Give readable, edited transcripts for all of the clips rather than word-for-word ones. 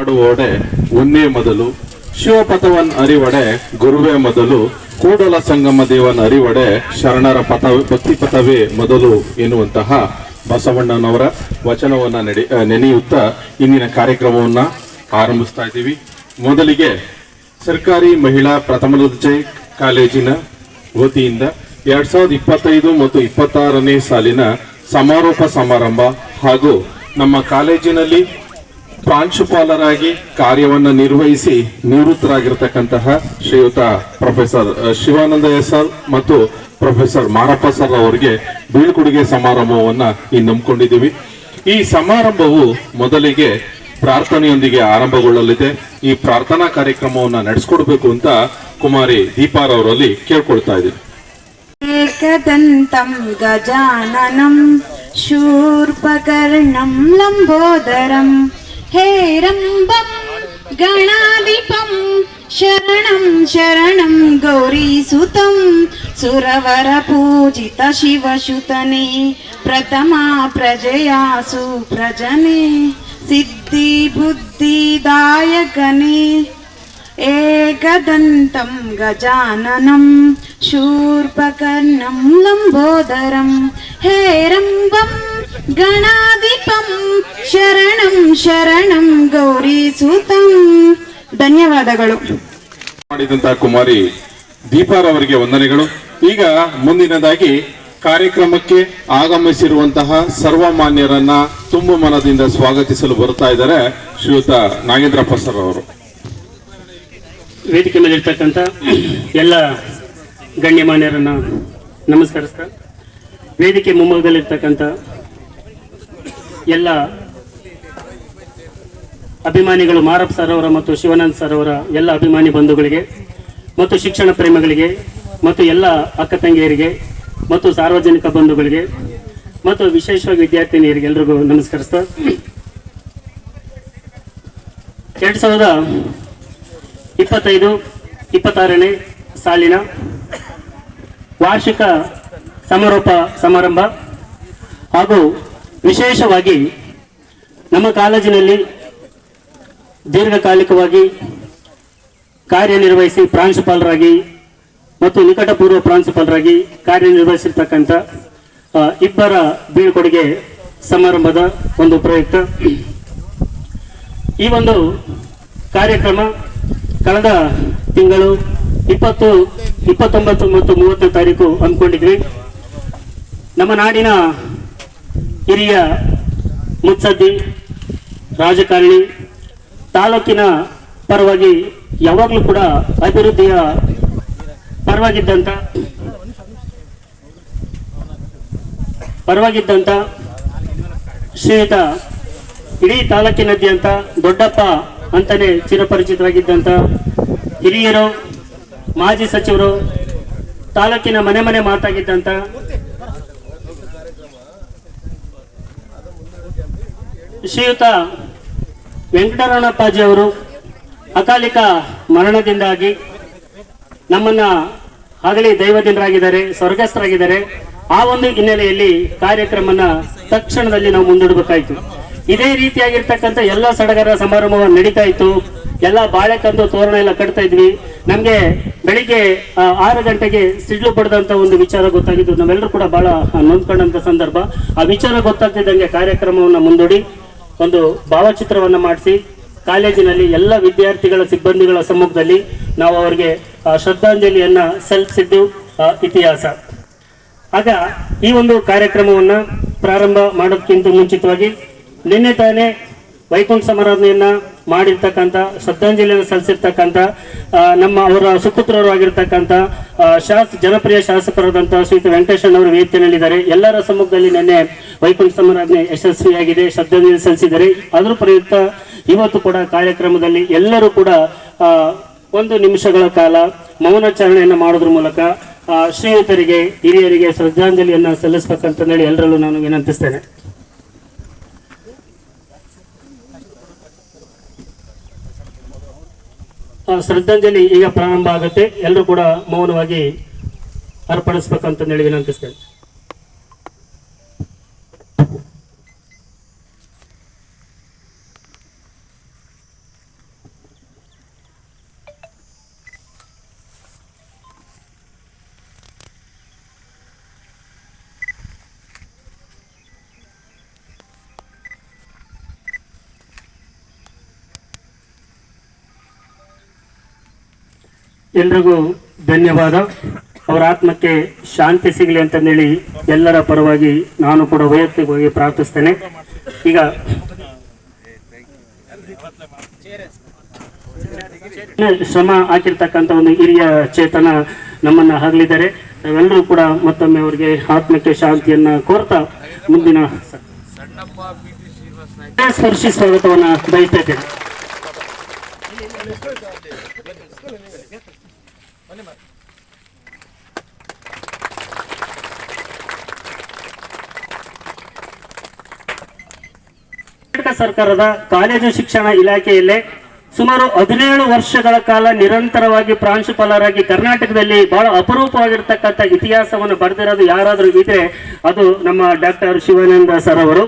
ಮಾಡುವೊಡೆ ಉನ್ನೇ ಮೊದಲು, ಶಿವಪಥವನ್ ಅರಿವಡೆ ಗುರುವೇ ಮೊದಲು, ಕೂಡಲ ಸಂಗಮ ದೇವನ್ ಅರಿವಡೆ ಶರಣರ ಭಕ್ತಿ ಪಥವೇ ಮೊದಲು ಎನ್ನುವಂತಹ ಬಸವಣ್ಣನವರ ವಚನವನ್ನ ನೆನೆಯುತ್ತಾ ಇಂದಿನ ಕಾರ್ಯಕ್ರಮವನ್ನ ಆರಂಭಿಸ್ತಾ ಇದ್ದೀವಿ. ಮೊದಲಿಗೆ ಸರ್ಕಾರಿ ಮಹಿಳಾ ಪ್ರಥಮ ದರ್ಜೆ ಕಾಲೇಜಿನ ವತಿಯಿಂದ 2025 ಮತ್ತು 26ನೇ ಸಾಲಿನ ಸಮಾರೋಪ ಸಮಾರಂಭ ಹಾಗೂ ನಮ್ಮ ಕಾಲೇಜಿನಲ್ಲಿ ಪ್ರಾಂಶುಪಾಲರಾಗಿ ಕಾರ್ಯವನ್ನು ನಿರ್ವಹಿಸಿ ನಿವೃತ್ತರಾಗಿರ್ತಕ್ಕಂತಹ ಶ್ರೀಯುತ ಪ್ರೊಫೆಸರ್ ಶಿವಾನಂದ ಸರ್ ಮತ್ತು ಪ್ರೊಫೆಸರ್ ಮಾರಪ್ಪ ಸರ್ ಅವರಿಗೆ ಬೀಳ್ಕೊಡುಗೆ ಸಮಾರಂಭವನ್ನ ಇಲ್ಲಿ ನಂಬಿಕೊಂಡಿದ್ದೀವಿ. ಈ ಸಮಾರಂಭವು ಮೊದಲಿಗೆ ಪ್ರಾರ್ಥನೆಯೊಂದಿಗೆ ಆರಂಭಗೊಳ್ಳಲಿದೆ. ಈ ಪ್ರಾರ್ಥನಾ ಕಾರ್ಯಕ್ರಮವನ್ನ ನಡೆಸಿಕೊಡ್ಬೇಕು ಅಂತ ಕುಮಾರಿ ದೀಪಾರವರಲ್ಲಿ ಕೇಳ್ಕೊಳ್ತಾ ಇದ್ದೀವಿ. ಏಕದಂತಂ ಗಜಾನನಂ ಶೂರ್ಪಕರ್ಣಂ ಲಂಬೋದರಂ ಹೇರಂಬಂ ಗಣಾಧಿಪಂ ಶರಣಂ ಶರಣಂ ಗೌರೀಸುತಂ ಸುರವರ ಪೂಜಿತ ಶಿವಶುತನೇ ಪ್ರಥಮ ಪ್ರಜಯಾಸು ಪ್ರಜನೆ ಸಿದ್ಧಿ ಬುದ್ಧಿದಾಯಕನೇ ಏಕದಂತಂ ಗಜಾನನಂ ಶೂರ್ಪಕರ್ಣಂ ಲಂಬೋದರಂ ಹೇರಂಬಂ ಗಣಾಧಿಪಂ ಶರಣಂ ಶರಣಂ ಗೌರೀಸುತಂ. ಧನ್ಯವಾದಗಳು. ಮಾಡಿದಂತಹ ಕುಮಾರಿ ದೀಪಾರವರಿಗೆ ವಂದನೆಗಳು. ಈಗ ಮುಂದಿನದಾಗಿ ಕಾರ್ಯಕ್ರಮಕ್ಕೆ ಆಗಮಿಸಿರುವಂತಹ ಸರ್ವಮಾನ್ಯರನ್ನ ತುಂಬು ಮನದಿಂದ ಸ್ವಾಗತಿಸಲು ಬರ್ತಾ ಇದ್ದಾರೆ ಶ್ರೀಯುತ ನಾಗೇಂದ್ರಪ್ಪ ಸರ್ ಅವರು. ವೇದಿಕೆ ಮೇಲಿರ್ತಕ್ಕಂಥ ಎಲ್ಲ ಗಣ್ಯಮಾನ್ಯರನ್ನ ನಮಸ್ಕರಿಸ್ತಾ, ವೇದಿಕೆ ಮುಂಭಾಗದಲ್ಲಿರ್ತಕ್ಕಂಥ ಎಲ್ಲ ಅಭಿಮಾನಿಗಳು, ಮಾರಪ್ಪ ಸರ್ ಅವರ ಮತ್ತು ಶಿವಾನಂದ್ ಸರ್ ಅವರ ಎಲ್ಲ ಅಭಿಮಾನಿ ಬಂಧುಗಳಿಗೆ ಮತ್ತು ಶಿಕ್ಷಣ ಪ್ರೇಮಿಗಳಿಗೆ ಮತ್ತು ಎಲ್ಲ ಅಕ್ಕ ತಂಗಿಯರಿಗೆ ಮತ್ತು ಸಾರ್ವಜನಿಕ ಬಂಧುಗಳಿಗೆ ಮತ್ತು ವಿಶೇಷವಾಗಿ ವಿದ್ಯಾರ್ಥಿನಿಯರಿಗೆ ಎಲ್ರಿಗೂ ನಮಸ್ಕರಿಸ್ತಾ, 2025-26ನೇ ಸಾಲಿನ ವಾರ್ಷಿಕ ಸಮಾರೋಪ ಸಮಾರಂಭ ಹಾಗೂ ವಿಶೇಷವಾಗಿ ನಮ್ಮ ಕಾಲೇಜಿನಲ್ಲಿ ದೀರ್ಘಕಾಲಿಕವಾಗಿ ಕಾರ್ಯನಿರ್ವಹಿಸಿ ಪ್ರಾಂಶುಪಾಲರಾಗಿ ಮತ್ತು ನಿಕಟಪೂರ್ವ ಪ್ರಾಂಶುಪಾಲರಾಗಿ ಕಾರ್ಯನಿರ್ವಹಿಸಿರ್ತಕ್ಕಂಥ ಇಬ್ಬರ ಬೀಳ್ಕೊಡುಗೆ ಸಮಾರಂಭದ ಒಂದು ಪ್ರಯುಕ್ತ ಈ ಒಂದು ಕಾರ್ಯಕ್ರಮ ಕಳೆದ ತಿಂಗಳು 20, 29 ಮತ್ತು 30ನೇ ತಾರೀಕು ಹಮ್ಮಿಕೊಂಡಿದ್ವಿ. ನಮ್ಮ ನಾಡಿನ ಹಿರಿಯ ಮುತ್ಸದ್ದಿ ರಾಜಕಾರಣಿ, ತಾಲೂಕಿನ ಪರವಾಗಿ ಯಾವಾಗಲೂ ಕೂಡ ಅಭಿವೃದ್ಧಿಯ ಪರವಾಗಿದ್ದಂಥ ಶ್ರೀಯುತ ಇಡೀ ತಾಲೂಕಿನಾದ್ಯಂತ ದೊಡ್ಡಪ್ಪ ಅಂತಾನೆ ಚಿರಪರಿಚಿತರಾಗಿದ್ದಂಥ ಹಿರಿಯರು, ಮಾಜಿ ಸಚಿವರು, ತಾಲೂಕಿನ ಮನೆ ಮನೆ ಮಾತಾಗಿದ್ದಂಥ ಶ್ರೀಯುತ ವೆಂಕಟರಮಣಪ್ಪಾಜಿ ಅವರು ಅಕಾಲಿಕ ಮರಣದಿಂದಾಗಿ ನಮ್ಮನ್ನ ಆಗಲಿ ದೈವದಿಂದರಾಗಿದ್ದಾರೆ, ಸ್ವರ್ಗಸ್ಥರಾಗಿದ್ದಾರೆ. ಆ ಒಂದು ಹಿನ್ನೆಲೆಯಲ್ಲಿ ಕಾರ್ಯಕ್ರಮನ ತಕ್ಷಣದಲ್ಲಿ ನಾವು ಮುಂದೂಡಬೇಕಾಯಿತು. ಇದೇ ರೀತಿಯಾಗಿರ್ತಕ್ಕಂಥ ಎಲ್ಲ ಸಡಗರ ಸಮಾರಂಭ ನಡೀತಾ ಇತ್ತು. ಎಲ್ಲ ಬಾಳೆಕಂದು ತೋರಣ ಎಲ್ಲ ಕಟ್ತಾ ಇದ್ವಿ. ನಮ್ಗೆ ಬೆಳಿಗ್ಗೆ 6 ಗಂಟೆಗೆ ಸಿಡ್ಲು ಪಡೆದಂತ ಒಂದು ವಿಚಾರ ಗೊತ್ತಾಗಿದ್ದು. ನಾವೆಲ್ಲರೂ ಕೂಡ ಬಹಳ ನೊಂದ್ಕೊಂಡಂತ ಸಂದರ್ಭ. ಆ ವಿಚಾರ ಗೊತ್ತಾಗ್ತಿದ್ದಂಗೆ ಕಾರ್ಯಕ್ರಮವನ್ನ ಮುಂದೂಡಿ ಒಂದು ಭಾವಚಿತ್ರವನ್ನ ಮಾಡಿಸಿ ಕಾಲೇಜಿನಲ್ಲಿ ಎಲ್ಲ ವಿದ್ಯಾರ್ಥಿಗಳ ಸಿಬ್ಬಂದಿಗಳ ಸಮ್ಮುಖದಲ್ಲಿ ನಾವು ಅವರಿಗೆ ಶ್ರದ್ಧಾಂಜಲಿಯನ್ನ ಸಲ್ಲಿಸಿದ್ದು ಇತಿಹಾಸ. ಆಗ ಈ ಒಂದು ಕಾರ್ಯಕ್ರಮವನ್ನ ಪ್ರಾರಂಭ ಮಾಡೋದಕ್ಕಿಂತ ಮುಂಚಿತವಾಗಿ ನಿನ್ನೆ ತಾನೇ ವೈಕುಂಠ ಸಮಾರಾಧನೆಯನ್ನ ಮಾಡಿರ್ತಕ್ಕಂಥ, ಶ್ರದ್ಧಾಂಜಲಿಯನ್ನು ಸಲ್ಲಿಸಿರ್ತಕ್ಕಂಥ ನಮ್ಮ ಅವರ ಸುಪುತ್ರರು ಆಗಿರ್ತಕ್ಕಂಥ ಜನಪ್ರಿಯ ಶಾಸಕರಾದಂಥ ಶ್ರೀಯುತ ವೆಂಕಟೇಶಣ್ಣವರು ವೇದಿಕೆಯಲ್ಲಿದ್ದಾರೆ. ಎಲ್ಲರ ಸಮ್ಮುಖದಲ್ಲಿ ನಿನ್ನೆ ವೈಕುಂಠ ಸಮಾರಾಧನೆ ಯಶಸ್ವಿಯಾಗಿದೆ, ಶ್ರದ್ಧಾಂಜಲಿ ಸಲ್ಲಿಸಿದ್ದಾರೆ. ಅದರ ಪ್ರಯುಕ್ತ ಇವತ್ತು ಕೂಡ ಕಾರ್ಯಕ್ರಮದಲ್ಲಿ ಎಲ್ಲರೂ ಕೂಡ 1 ನಿಮಿಷಗಳ ಕಾಲ ಮೌನಾಚರಣೆಯನ್ನು ಮಾಡೋದ್ರ ಮೂಲಕ ಶ್ರೀಯುತರಿಗೆ, ಹಿರಿಯರಿಗೆ ಶ್ರದ್ಧಾಂಜಲಿಯನ್ನ ಸಲ್ಲಿಸಬೇಕಂತ ಹೇಳಿ ಎಲ್ಲರಲ್ಲೂ ನಾನು ವಿನಂತಿಸ್ತೇನೆ. ಶ್ರದ್ಧಾಂಜಲಿ ಈಗ ಪ್ರಾರಂಭ ಆಗುತ್ತೆ. ಎಲ್ಲರೂ ಕೂಡ ಮೌನವಾಗಿ ಅರ್ಪಣಿಸ್ಬೇಕಂತ ಹೇಳಿ ವಿನಂತಿಸ್ತೇನೆ. ಎಲ್ರಿಗೂ ಧನ್ಯವಾದ. ಅವರ ಆತ್ಮಕ್ಕೆ ಶಾಂತಿ ಸಿಗಲಿ ಅಂತಂದೇಳಿ ಎಲ್ಲರ ಪರವಾಗಿ ನಾನು ಕೂಡ ವೈಯಕ್ತಿಕವಾಗಿ ಪ್ರಾರ್ಥಿಸ್ತೇನೆ. ಈಗ ಶ್ರಮ ಹಾಕಿರ್ತಕ್ಕಂಥ ಒಂದು ಹಿರಿಯ ಚೇತನ ನಮ್ಮನ್ನ ಹಗಲಿದ್ದಾರೆ. ನಾವೆಲ್ಲರೂ ಕೂಡ ಮತ್ತೊಮ್ಮೆ ಅವರಿಗೆ ಆತ್ಮಕ್ಕೆ ಶಾಂತಿಯನ್ನ ಕೋರ್ತಾ ಮುಂದಿನ ಸ್ಪರ್ಶಿ ಸ್ವಾಗತವನ್ನ ಬಯಸ್ತಾ ಇದ್ದೇನೆ. ಕರ್ನಾಟಕ ಸರ್ಕಾರದ ಕಾಲೇಜು ಶಿಕ್ಷಣ ಇಲಾಖೆಯಲ್ಲೇ ಸುಮಾರು 17 ವರ್ಷಗಳ ಕಾಲ ನಿರಂತರವಾಗಿ ಪ್ರಾಂಶುಪಾಲರಾಗಿ ಕರ್ನಾಟಕದಲ್ಲಿ ಬಹಳ ಅಪರೂಪವಾಗಿರ್ತಕ್ಕಂಥ ಇತಿಹಾಸವನ್ನು ಬರೆದಿರೋದು ಯಾರಾದರೂ ಇದ್ರೆ ಅದು ನಮ್ಮ ಡಾಕ್ಟರ್ ಶಿವಾನಂದ ಸರ್ ಅವರು.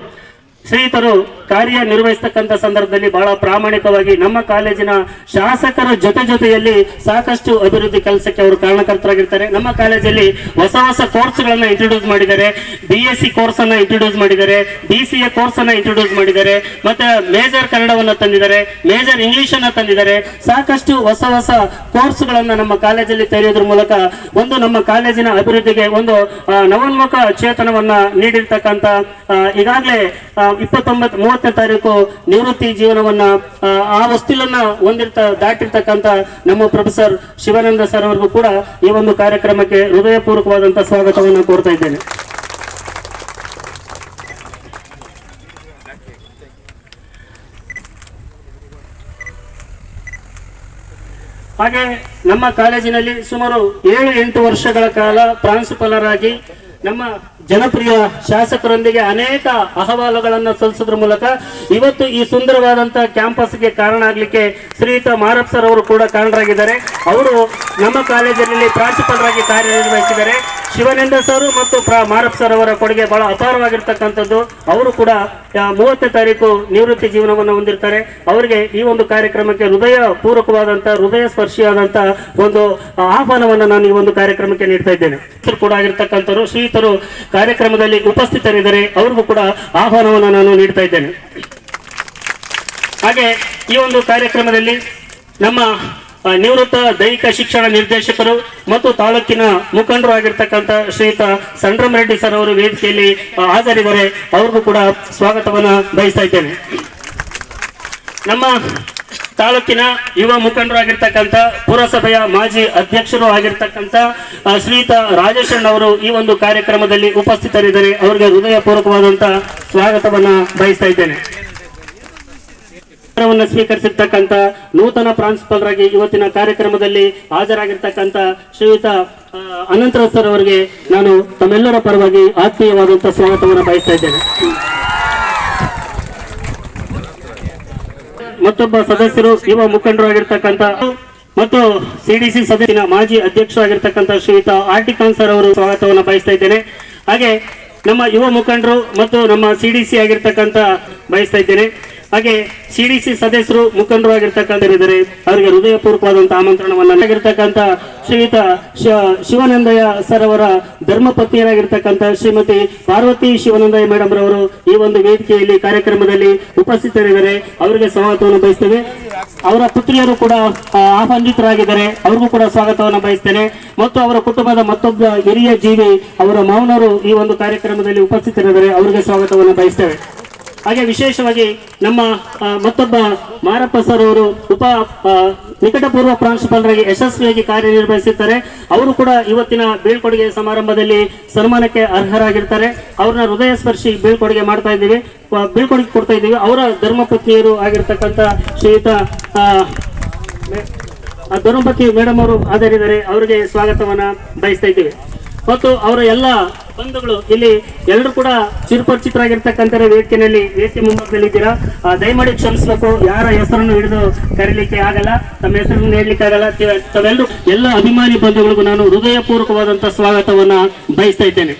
ಶ್ರೀಯುತರು ಕಾರ್ಯನಿರ್ವಹಿಸ್ತಕ್ಕಂಥ ಸಂದರ್ಭದಲ್ಲಿ ಬಹಳ ಪ್ರಾಮಾಣಿಕವಾಗಿ ನಮ್ಮ ಕಾಲೇಜಿನ ಶಾಸಕರ ಜೊತೆಯಲ್ಲಿ ಸಾಕಷ್ಟು ಅಭಿವೃದ್ಧಿ ಕೆಲಸಕ್ಕೆ ಅವರು ಕಾರಣಕರ್ತರಾಗಿರ್ತಾರೆ. ನಮ್ಮ ಕಾಲೇಜಲ್ಲಿ ಹೊಸ ಕೋರ್ಸ್ಗಳನ್ನ ಇಂಟ್ರೊಡ್ಯೂಸ್ ಮಾಡಿದ್ದಾರೆ. BSc ಕೋರ್ಸ್ ಅನ್ನ ಇಂಟ್ರೊಡ್ಯೂಸ್ ಮಾಡಿದ್ದಾರೆ, BCA ಕೋರ್ಸ್ ಅನ್ನ ಇಂಟ್ರೊಡ್ಯೂಸ್ ಮಾಡಿದ್ದಾರೆ, ಮತ್ತೆ ಮೇಜರ್ ಕನ್ನಡವನ್ನ ತಂದಿದ್ದಾರೆ, ಮೇಜರ್ ಇಂಗ್ಲಿಷ್ ಅನ್ನ ತಂದಿದ್ದಾರೆ. ಸಾಕಷ್ಟು ಹೊಸ ಕೋರ್ಸ್ಗಳನ್ನ ನಮ್ಮ ಕಾಲೇಜಲ್ಲಿ ತೆರೆಯೋದ್ರ ಮೂಲಕ ಒಂದು ನಮ್ಮ ಕಾಲೇಜಿನ ಅಭಿವೃದ್ಧಿಗೆ ಒಂದು ನವೋನ್ಮುಖ ಚೇತನವನ್ನ ನೀಡಿರ್ತಕ್ಕಂಥ ಈಗಾಗಲೇ 29-30ನೇ ತಾರೀಕು ನಿವೃತ್ತಿ ಜೀವನವನ್ನ ಆ ವಸ್ತುಲನ್ನ ದಾಟಿರ್ತಕ್ಕಂಥ ನಮ್ಮ ಪ್ರೊಫೆಸರ್ ಶಿವಾನಂದ ಸರ್ ಅವರಿಗೂ ಕೂಡ ಈ ಒಂದು ಕಾರ್ಯಕ್ರಮಕ್ಕೆ ಹೃದಯಪೂರ್ವಕವಾದಂತಹ ಸ್ವಾಗತವನ್ನು ಕೋರ್ತಾ ಇದ್ದೇನೆ. ಹಾಗೆ ನಮ್ಮ ಕಾಲೇಜಿನಲ್ಲಿ ಸುಮಾರು 7-8 ವರ್ಷಗಳ ಕಾಲ ಪ್ರಾಂಶುಪಾಲರಾಗಿ ನಮ್ಮ ಜನಪ್ರಿಯ ಶಾಸಕರೊಂದಿಗೆ ಅನೇಕ ಅಹವಾಲುಗಳನ್ನು ಸಲ್ಲಿಸೋದ್ರ ಮೂಲಕ ಇವತ್ತು ಈ ಸುಂದರವಾದಂತಹ ಕ್ಯಾಂಪಸ್ಗೆ ಕಾರಣ ಆಗ್ಲಿಕ್ಕೆ ಶ್ರೀಯುತ ಮಾರಪ್ಪ ಸರ್ ಅವರು ಕೂಡ ಕಾರಣರಾಗಿದ್ದಾರೆ. ಅವರು ನಮ್ಮ ಕಾಲೇಜಿನಲ್ಲಿ ಪ್ರಾಂಶುಪಾಲರಾಗಿ ಕಾರ್ಯನಿರ್ವಹಿಸಿದ್ದಾರೆ. ಶಿವಾನಂದ ಸರ್ ಮತ್ತು ಮಾರಪ್ಪ ಸರ್ ಅವರ ಕೊಡುಗೆ ಬಹಳ ಅಪಾರವಾಗಿರ್ತಕ್ಕಂಥದ್ದು. ಅವರು ಕೂಡ 30ನೇ ತಾರೀಕು ನಿವೃತ್ತಿ ಜೀವನವನ್ನು ಹೊಂದಿರ್ತಾರೆ. ಅವರಿಗೆ ಈ ಒಂದು ಕಾರ್ಯಕ್ರಮಕ್ಕೆ ಹೃದಯ ಸ್ಪರ್ಶಿಯಾದಂತಹ ಒಂದು ಆಹ್ವಾನವನ್ನು ನಾನು ಈ ಒಂದು ಕಾರ್ಯಕ್ರಮಕ್ಕೆ ನೀಡ್ತಾ ಇದ್ದೇನೆ. ಕೂಡ ಆಗಿರ್ತಕ್ಕಂಥವ್ರು ಶ್ರೀಯುತರು ಕಾರ್ಯಕ್ರಮದಲ್ಲಿ ಉಪಸ್ಥಿತರಿದ್ದಾರೆ. ಅವ್ರಿಗೂ ಕೂಡ ಆಹ್ವಾನವನ್ನು ನಾನು ನೀಡ್ತಾ ಇದ್ದೇನೆ. ಹಾಗೆ ಈ ಒಂದು ಕಾರ್ಯಕ್ರಮದಲ್ಲಿ ನಮ್ಮ ನಿವೃತ್ತ ದೈಹಿಕ ಶಿಕ್ಷಣ ನಿರ್ದೇಶಕರು ಮತ್ತು ತಾಲೂಕಿನ ಮುಖಂಡರು ಆಗಿರ್ತಕ್ಕಂಥ ಶ್ರೀಯುತ ಸಂಡ್ರಮ್ ರೆಡ್ಡಿ ಸರ್ ಅವರು ವೇದಿಕೆಯಲ್ಲಿ ಹಾಜರಿದ್ದಾರೆ. ಅವ್ರಿಗೂ ಕೂಡ ಸ್ವಾಗತವನ್ನ ಬಯಸ್ತಾ ಇದ್ದೇನೆ. ನಮ್ಮ ತಾಲೂಕಿನ ಯುವ ಮುಖಂಡರಾಗಿರ್ತಕ್ಕಂಥ ಪುರಸಭೆಯ ಮಾಜಿ ಅಧ್ಯಕ್ಷರು ಆಗಿರ್ತಕ್ಕಂಥ ಶ್ರೀಯುತ ರಾಜೇಶಣ್ಣ ಅವರು ಈ ಒಂದು ಕಾರ್ಯಕ್ರಮದಲ್ಲಿ ಉಪಸ್ಥಿತರಿದ್ದಾರೆ. ಅವರಿಗೆ ಹೃದಯಪೂರ್ವಕವಾದಂತಹ ಸ್ವಾಗತವನ್ನ ಬಯಸ್ತಾ ಇದ್ದೇನೆ. ಸ್ವೀಕರಿಸಿರ್ತಕ್ಕಂಥ ನೂತನ ಪ್ರಾಂಶುಪಾಲರಾಗಿ ಇವತ್ತಿನ ಕಾರ್ಯಕ್ರಮದಲ್ಲಿ ಹಾಜರಾಗಿರ್ತಕ್ಕಂಥ ಶ್ರೀಯುತ ಅನಂತರಾಜ್ ಸರ್ ಅವರಿಗೆ ನಾನು ತಮ್ಮೆಲ್ಲರ ಪರವಾಗಿ ಆತ್ಮೀಯವಾದಂತಹ ಸ್ವಾಗತವನ್ನು ಬಯಸ್ತಾ ಇದ್ದೇನೆ. ಮತ್ತೊಬ್ಬ ಸದಸ್ಯರು ಯುವ ಮುಖಂಡರಾಗಿರ್ತಕ್ಕಂಥ ಮತ್ತು CDC ಸದಸ್ಯನ ಮಾಜಿ ಅಧ್ಯಕ್ಷರಾಗಿರ್ತಕ್ಕಂಥ ಶ್ರೀಯುತ RT ಖಾನ್ ಸರ್ ಅವರು ಸ್ವಾಗತವನ್ನು ಬಯಸ್ತಾ ಇದ್ದೇನೆ. ಹಾಗೆ ನಮ್ಮ ಯುವ ಮುಖಂಡರು ಮತ್ತು ನಮ್ಮ CDC ಆಗಿರ್ತಕ್ಕಂಥ ಬಯಸ್ತಾ ಇದ್ದೇನೆ. ಹಾಗೆ CDC ಸದಸ್ಯರು ಮುಖಂಡರು ಆಗಿರ್ತಕ್ಕಂಥರಿದ್ದಾರೆ. ಅವರಿಗೆ ಹೃದಯಪೂರ್ವಕವಾದಂತಹ ಆಮಂತ್ರಣವನ್ನಾಗಿರ್ತಕ್ಕಂಥ ಶ್ರೀಯುತ ಶಿವಾನಂದಯ್ಯ ಸರ್ ಅವರ ಧರ್ಮಪತ್ನಿಯರಾಗಿರ್ತಕ್ಕಂಥ ಶ್ರೀಮತಿ ಪಾರ್ವತಿ ಶಿವಾನಂದಯ್ಯ ಮೇಡಮ್ ರವರು ಈ ಒಂದು ವೇದಿಕೆಯಲ್ಲಿ ಕಾರ್ಯಕ್ರಮದಲ್ಲಿ ಉಪಸ್ಥಿತರಿದ್ದಾರೆ. ಅವರಿಗೆ ಸ್ವಾಗತವನ್ನು ಬಯಸ್ತೇವೆ. ಅವರ ಪುತ್ರಿಯರು ಕೂಡ ಆಹ್ವಾನಿತರಾಗಿದ್ದಾರೆ. ಅವ್ರಿಗೂ ಕೂಡ ಸ್ವಾಗತವನ್ನು ಬಯಸ್ತೇನೆ. ಮತ್ತು ಅವರ ಕುಟುಂಬದ ಮತ್ತೊಬ್ಬ ಹಿರಿಯ ಜೀವಿ ಅವರ ಮಾವನವರು ಈ ಒಂದು ಕಾರ್ಯಕ್ರಮದಲ್ಲಿ ಉಪಸ್ಥಿತರಿದ್ದಾರೆ. ಅವರಿಗೆ ಸ್ವಾಗತವನ್ನು ಬಯಸ್ತೇವೆ. ಹಾಗೆ ವಿಶೇಷವಾಗಿ ನಮ್ಮ ಮತ್ತೊಬ್ಬ ಮಾರಪ್ಪ ಸರ್ ಅವರು ನಿಕಟಪೂರ್ವ ಪ್ರಾಂಶುಪಾಲರಾಗಿ ಯಶಸ್ವಿಯಾಗಿ ಕಾರ್ಯನಿರ್ವಹಿಸುತ್ತಾರೆ. ಅವರು ಕೂಡ ಇವತ್ತಿನ ಬೀಳ್ಕೊಡುಗೆ ಸಮಾರಂಭದಲ್ಲಿ ಸನ್ಮಾನಕ್ಕೆ ಅರ್ಹರಾಗಿರ್ತಾರೆ. ಅವ್ರನ್ನ ಹೃದಯ ಸ್ಪರ್ಶಿ ಬೀಳ್ಕೊಡುಗೆ ಕೊಡ್ತಾ ಇದ್ದೀವಿ. ಅವರ ಧರ್ಮಪತ್ನಿಯರು ಆಗಿರ್ತಕ್ಕಂಥ ಶ್ರೀಯುತ ಧರ್ಮಪತಿ ಮೇಡಮ್ ಅವರು ಹಾಜರಿದ್ದಾರೆ. ಅವರಿಗೆ ಸ್ವಾಗತವನ್ನ ಬಯಸ್ತಾ ಇದ್ದೀವಿ. ಮತ್ತು ಅವರ ಎಲ್ಲ ಬಂಧುಗಳು ಇಲ್ಲಿ ಎಲ್ಲರೂ ಕೂಡ ಚಿರಪರಿಚಿತರಾಗಿರ್ತಕ್ಕಂಥ ವೇದಿಕೆ ಮುಂಭಾಗದಲ್ಲಿ ಇದ್ದೀರಾ. ದಯಮಾಡಿ ಕ್ಷಮಿಸಬೇಕು. ಯಾರ ಹೆಸರನ್ನು ಹಿಡಿದು ಕರೀಲಿಕ್ಕೆ ಆಗಲ್ಲ, ತಮ್ಮ ಹೆಸರನ್ನು ಹೇಳಲಿಕ್ಕೆ ಆಗಲ್ಲ. ತಾವೆಲ್ಲರೂ ಎಲ್ಲ ಅಭಿಮಾನಿ ಬಂಧುಗಳಿಗೂ ನಾನು ಹೃದಯಪೂರ್ವಕವಾದಂತಹ ಸ್ವಾಗತವನ್ನ ಬಯಸ್ತಾ ಇದ್ದೇನೆ.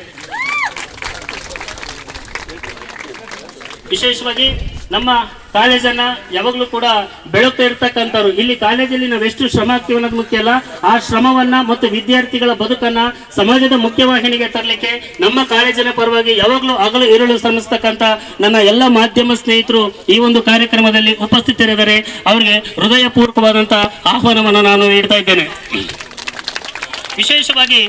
ವಿಶೇಷವಾಗಿ ನಮ್ಮ ಕಾಲೇಜನ್ನ ಯಾವಾಗ್ಲೂ ಕೂಡ ಬೆಳಗ್ತಾ ಇರ್ತಕ್ಕಂಥವ್ರು. ಇಲ್ಲಿ ಕಾಲೇಜಲ್ಲಿ ನಾವೆಷ್ಟು ಶ್ರಮ ಆಗ್ತೀವಿ ಅನ್ನೋದು ಮುಖ್ಯ ಅಲ್ಲ, ಆ ಶ್ರಮವನ್ನ ಮತ್ತು ವಿದ್ಯಾರ್ಥಿಗಳ ಬದುಕನ್ನ ಸಮಾಜದ ಮುಖ್ಯವಾಹಿನಿಗೆ ತರಲಿಕ್ಕೆ ನಮ್ಮ ಕಾಲೇಜಿನ ಪರವಾಗಿ ಯಾವಾಗ್ಲೂ ಹಗಲು ಇರುಳು ಶ್ರಮಿಸ್ತಕ್ಕಂಥ ನನ್ನ ಎಲ್ಲ ಮಾಧ್ಯಮ ಸ್ನೇಹಿತರು ಈ ಒಂದು ಕಾರ್ಯಕ್ರಮದಲ್ಲಿ ಉಪಸ್ಥಿತರಿದ್ದಾರೆ. ಅವರಿಗೆ ಹೃದಯಪೂರ್ವಕವಾದಂತಹ ಆಹ್ವಾನವನ್ನು ನಾನು ನೀಡ್ತಾ ಇದ್ದೇನೆ. ವಿಶೇಷವಾಗಿ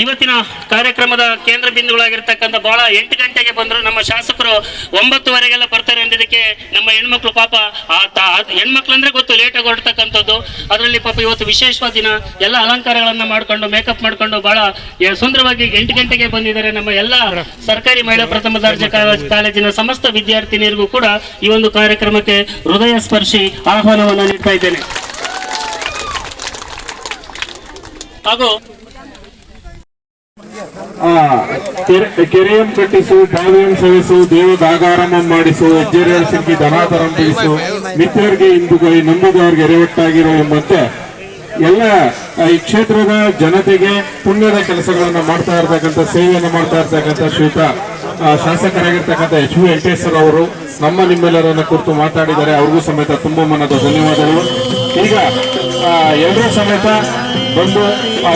ಇವತ್ತಿನ ಕಾರ್ಯಕ್ರಮದ ಕೇಂದ್ರ ಬಿಂದುಗಳಾಗಿರ್ತಕ್ಕಂಥ ಬಹಳ 8 ಗಂಟೆಗೆ ಬಂದರು ನಮ್ಮ ಶಾಸಕರು, 9:15ಗೆಲ್ಲ ಬರ್ತಾರೆ ಅಂದಿದ್ದಕ್ಕೆ ನಮ್ಮ ಹೆಣ್ಮಕ್ಳು ಪಾಪ ಹೆಣ್ಮಕ್ಳು ಅಂದ್ರೆ ಗೊತ್ತು ಲೇಟಾಗಿ ಹೊರಡ್ತಕ್ಕಂಥದ್ದು. ಅದರಲ್ಲಿ ಪಾಪ ಇವತ್ತು ವಿಶೇಷವಾದ ದಿನ ಎಲ್ಲ ಅಲಂಕಾರಗಳನ್ನ ಮಾಡ್ಕೊಂಡು ಮೇಕಪ್ ಮಾಡ್ಕೊಂಡು ಬಹಳ ಸುಂದರವಾಗಿ 8 ಗಂಟೆಗೆ ಬಂದಿದ್ದಾರೆ. ನಮ್ಮ ಎಲ್ಲ ಸರ್ಕಾರಿ ಮಹಿಳಾ ಪ್ರಥಮ ದರ್ಜೆ ಕಾಲೇಜಿನ ಸಮಸ್ತ ವಿದ್ಯಾರ್ಥಿನಿಯರಿಗೂ ಕೂಡ ಈ ಒಂದು ಕಾರ್ಯಕ್ರಮಕ್ಕೆ ಹೃದಯ ಸ್ಪರ್ಶಿ ಆಹ್ವಾನವನ್ನು ನೀಡ್ತಾ ಇದ್ದೇನೆ. ಹಾಗೂ ಕೆರೆಯಂ ಕಟ್ಟಿಸು, ಬಾವಿಯಂ ಸವಿಸು, ದೇವದಾಗಾರಮ ಮಾಡಿಸು, ಹೆಜ್ಜೆರೆಯ ಸಿಕ್ಕಿ ಧನಾಧರಂ ಬಿಡಿಸು, ಮಿತ್ರರಿಗೆ ಇಂದುಗೈ ನಂಬುದವರಿಗೆ ಎರೆವಟ್ಟಾಗಿರೋ ಎಂಬಂತೆ ಎಲ್ಲ ಈ ಕ್ಷೇತ್ರದ ಜನತೆಗೆ ಪುಣ್ಯದ ಕೆಲಸಗಳನ್ನ ಮಾಡ್ತಾ ಇರ್ತಕ್ಕಂಥ, ಸೇವೆಯನ್ನು ಮಾಡ್ತಾ ಇರ್ತಕ್ಕಂಥ ಶ್ರೀಯುತ ಶಾಸಕರಾಗಿರ್ತಕ್ಕಂಥ ಎಚ್ ವಿ ವೆಂಕಟೇಶ್ವರ ಅವರು ನಿಮ್ಮೆಲ್ಲರನ್ನ ಕುರಿತು ಮಾತಾಡಿದ್ದಾರೆ. ಅವ್ರಿಗೂ ಸಮೇತ ತುಂಬ ಮನದ ಧನ್ಯವಾದಗಳು. ಈಗ ಎಲ್ಲರೂ ಸಮೇತ ಬಂದು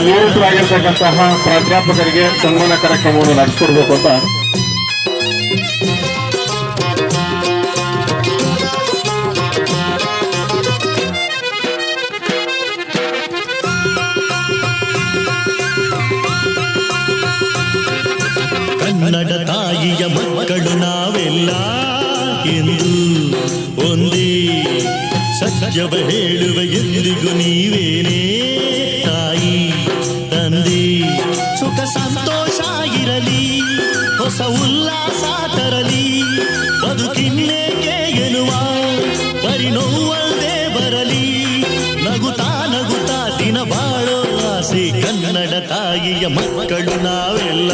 ನಿವೃತ್ತರಾಗಿರ್ತಕ್ಕಂತಹ ಪ್ರಾಧ್ಯಾಪಕರಿಗೆ ಸನ್ಮಾನ ಕಾರ್ಯಕ್ರಮವನ್ನು ನಡೆಸಿಕೊಡ್ಬೇಕು ಅಂತ ಕನ್ನಡ ತಾಯಿಯ ಮಕ್ಕಳು ನಾವೆಲ್ಲ ಎಂದು ಒಂದೇ ಸತ್ಯವ ಹೇಳುವ ಎಂದಿಗೂ ನೀವೇನೇ ತಾಯಿ ತಂದೆ. ಸುಖ ಸಂತೋಷ ಇರಲಿ, ಹೊಸ ಉಲ್ಲಾಸ ತರಲಿ, ಬದುಕಿನ್ನೇಕೆ ಎನ್ನುವ ಬರಿ ನೋವಲ್ಲದೆ ಬರಲಿ. ನಗುತ್ತಾ ನಗುತ್ತಾ ದಿನ ಬಾಳೋ ಆಸೆ ಕನ್ನಡ ತಾಯಿಯ ಮಕ್ಕಳು ನಾವೆಲ್ಲ